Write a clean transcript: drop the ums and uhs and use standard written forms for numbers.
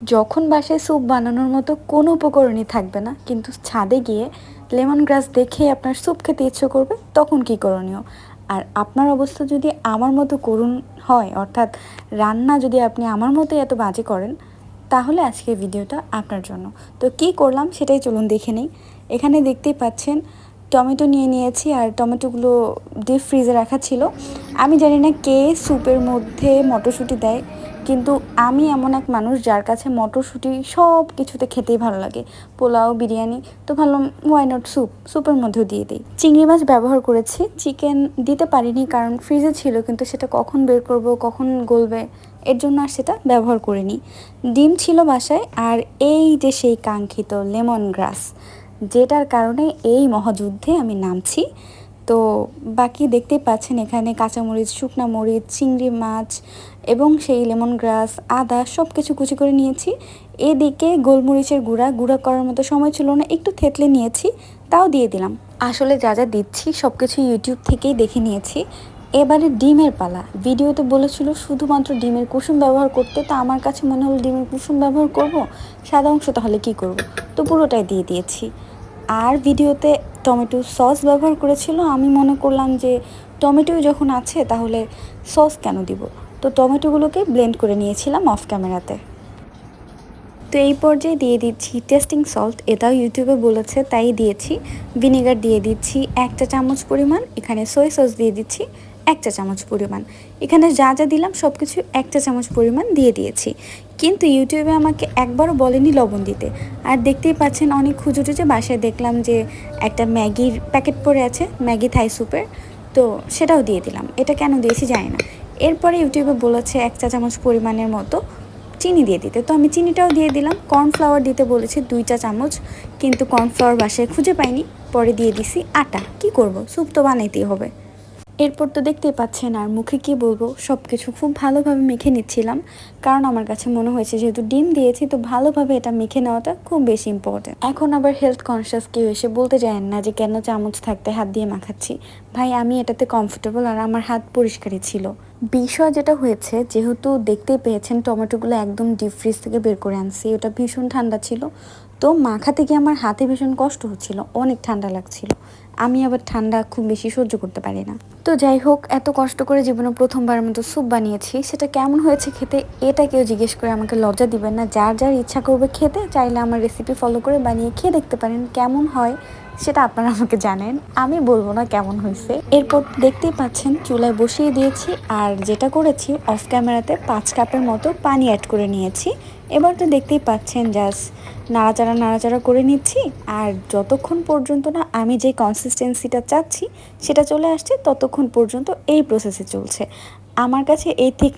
যখন বাসায় স্যুপ বানানোর মতো কোনো উপকরণই থাকবে না, কিন্তু ছাদে গিয়ে লেমন গ্রাস দেখে আপনার স্যুপ খেতে ইচ্ছে করবে, তখন কী করণীয়? আর আপনার অবস্থা যদি আমার মতো করুণ হয়, অর্থাৎ রান্না যদি আপনি আমার মতো এত বাজে করেন, তাহলে আজকের ভিডিওটা আপনার জন্য। তো কী করলাম সেটাই চলুন দেখে নিই। এখানে দেখতেই পাচ্ছেন টমেটো নিয়ে নিয়েছি, আর টমেটোগুলো ডিপ ফ্রিজে রাখা ছিল। আমি জানি না কে স্যুপের মধ্যে মটরশুঁটি দেয়, কিন্তু আমি এমন এক মানুষ যার কাছে মটরশুঁটি সব কিছুতে খেতেই ভালো লাগে, পোলাও, বিরিয়ানি। তো ভাবলাম ওয়াই নট স্যুপের মধ্যেও দিয়ে দিই। চিংড়ি মাছ ব্যবহার করেছি, চিকেন দিতে পারিনি কারণ ফ্রিজে ছিল, কিন্তু সেটা কখন বের করব, কখন গলবে, এর জন্য আর সেটা ব্যবহার করিনি। ডিম ছিল বাসায়, আর এই যে সেই কাঙ্ক্ষিত লেমন গ্রাস, যেটার কারণে এই মহাযুদ্ধে আমি নামছি। তো বাকি দেখতেই পাচ্ছেন এখানে কাঁচামরিচ, শুকনা মরিচ, চিংড়ি মাছ এবং সেই লেমন গ্রাস, আদা সব কিছু কুচি করে নিয়েছি। এদিকে গোলমরিচের গুঁড়া করার মতো সময় ছিল না, একটু থেতলে নিয়েছি, তাও দিয়ে দিলাম। আসলে যা যা দিচ্ছি সব কিছু ইউটিউব থেকেই দেখে নিয়েছি। এবারে ডিমের পালা। ভিডিওতে বলেছিল শুধুমাত্র ডিমের কুসুম ব্যবহার করতে, তো আমার কাছে মনে হলো ডিমের কুসুম ব্যবহার করব, সাদা অংশ তাহলে কি করব, তো পুরোটাই দিয়ে দিয়েছি। আর ভিডিওতে টমেটো সস ব্যবহার করেছিল, আমি মনে করলাম যে টমেটো যখন আছে তাহলে সস কেন দিব, তো টমেটোগুলোকে ব্লেন্ড করে নিয়েছিলাম অফ ক্যামেরাতে। তো এই পর্যায়ে দিয়ে দিচ্ছি টেস্টিং সল্ট, এটাও ইউটিউবে বলেছে তাই দিয়েছি। ভিনেগার দিয়ে দিচ্ছি 1 চা চামচ পরিমাণ, এখানে সয়া সস দিয়ে দিচ্ছি 1 চা চামচ পরিমাণ। এখানে যা যা দিলাম সব কিছু 1 চা চামচ পরিমাণ দিয়ে দিয়েছি, কিন্তু ইউটিউবে আমাকে একবারও বলেনি লবণ দিতে। আর দেখতেই পাচ্ছেন অনেক খুঁজে বাসায় দেখলাম যে একটা ম্যাগির প্যাকেট পড়ে আছে, ম্যাগি থাই স্যুপের, তো সেটাও দিয়ে দিলাম। এটা কেন দিয়েছি জানি না। এরপরে ইউটিউবে বলেছে 1 চা চামচ পরিমাণের মতো চিনি দিয়ে দিতে, তো আমি চিনিটাও দিয়ে দিলাম। কর্নফ্লাওয়ার দিতে বলেছে 2 চা চামচ, কিন্তু কর্নফ্লাওয়ার বাসায় খুঁজে পাইনি, পরে দিয়ে দিছি আটা। কি করব, স্যুপ তো বানাইতেই হবে। এরপর তো দেখতেই পাচ্ছেন, আর মুখে কি বলবো, সব কিছু খুব ভালোভাবে মেখে নিচ্ছিলাম, কারণ আমার কাছে মনে হয়েছে যেহেতু ডিম দিয়েছি তো ভালোভাবে এটা মেখে নেওয়াটা খুব বেশি ইম্পর্টেন্ট। এখন আবার হেলথ কনসিয়াস কেউ এসে বলতে চান না যে কেন চামচ থাকতে হাত দিয়ে মাখাচ্ছি। ভাই, আমি এটাতে কমফোর্টেবল, আর আমার হাত পরিষ্কারই ছিল। বিষয় যেটা হয়েছে, যেহেতু দেখতেই পেয়েছেন টমেটোগুলো একদম ডিপ ফ্রিজ থেকে বের করে আনছি, ওটা ভীষণ ঠান্ডা ছিল, তো মাখাতে গিয়ে আমার হাতে ভীষণ কষ্ট হচ্ছিল, অনেক ঠান্ডা লাগছিল। আমি আবার ঠান্ডা খুব বেশি সহ্য করতে পারি না। তো যাই হোক, এত কষ্ট করে জীবনে প্রথমবার মতো স্যুপ বানিয়েছি, সেটা কেমন হয়েছে খেতে এটা কেউ জিজ্ঞেস করে আমাকে লজ্জা দিবেন না। যার যার ইচ্ছা করবে খেতে, চাইলে আমার রেসিপি ফলো করে বানিয়ে খেয়ে দেখতে পারেন কেমন হয়, সেটা আপনারা আমাকে জানেন, আমি বলবো না কেমন হয়েছে। এরপর দেখতেই পাচ্ছেন চুলায় বসিয়ে দিয়েছি, আর যেটা করেছি অফ ক্যামেরাতে 5 কাপের মতো পানি অ্যাড করে নিয়েছি। এবার তো দেখতেই পাচ্ছেন জাস্ট নাড়াচাড়া করে নিচ্ছি, আর যতক্ষণ পর্যন্ত না আমি যে কনসিস্টেন্সিটা চাচ্ছি সেটা চলে আসছে, ততক্ষণ পর্যন্ত এই প্রসেসে চলছে। আমার কাছে এই ঠিক